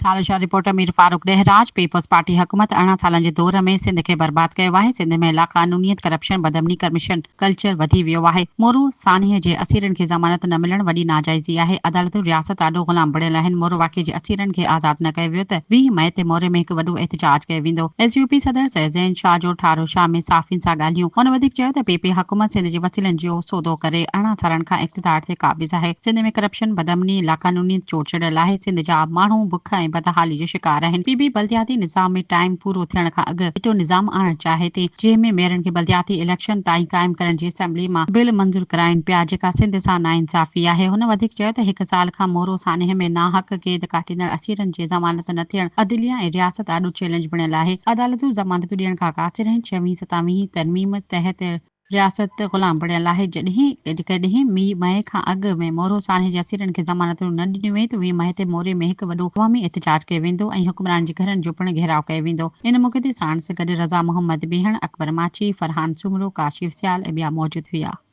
Thane reporter Mir Farooq डहराज पीपल्स पार्टी हुकूमत 18 सालनि जे दौर में सिंध खे बर्बाद कयो आहे। सिंध में लाक़ानूनियत करप्शन बदमनी कमीशन कल्चर वधी वियो आहे। मोरू सानीअ जे असीरनि खे ज़मानत न मिलण वॾी नाजाइज़ी आहे। अदालतूं रियासत ॾाढो ग़ुलाम बणियल आहिनि। मोरू वाक़े जे असीरनि खे आज़ाद न कयो वियो त 20 मई ते मोरे में हिकु वॾो एहतजाज कयो वेंदो। SUP सदर सैज़ैन शाह जो ठारो शाह में साफ़ियुनि सां ॻाल्हियूं। हुन वधीक चयो त PP हुकूमत सिंध जे वसीलनि जो सौदो करे 18 सालनि खां इक़्तिदार ते क़ाबिज़ आहे। सिंध में करप्शन बदमनी लाक़ानूनियत चोट चढ़ियल आहे। सिंध जा माण्हू बुख ऐं बदहाली जो शिकार आहिनि। PP बल्दियाती निज़ाम में टाइम पूरो थियण खां अॻु हिटो निज़ाम आणणु चाहे थी जंहिंमें मेयरनि खे बल्दियाती इलेक्शन ताईं क़ाइमु करण जी असेंबली मां बिल मंज़ूर कराइनि पिया जेका सिंध सां नाइंसाफ़ी आहे। हुन वधीक चयो त 1 साल खां मोरो सानह में नाहक क़ैद काटींदड़ असीरनि जे ज़मानत न थियण अदलिया ऐं रियासत ॾाढो चैलेंज बणियल आहे। अदालतूं ज़मानतूं ॾियण खां क़ासिर आहिनि। 26-27 तरमीम तहत रियासत ग़ुलाम बणियल आहे। कॾहिं मई खां अॻु में मोरो सानह जे असीरनि खे ज़मानतूं न ॾिनियूं वेयूं त 20 मई ते मोरे में हिकु वॾो अवामी एहतजाज कयो वेंदो ऐं हुक्मरान जे घरनि जो पिणु घेराव कयो वेंदो। इन मौक़े ते साण सां गॾु रज़ा मोहम्मद बेहण, अकबर माची, फरहान सुमरो, काशिफ सियाल ऐं ॿिया मौजूद हुआ।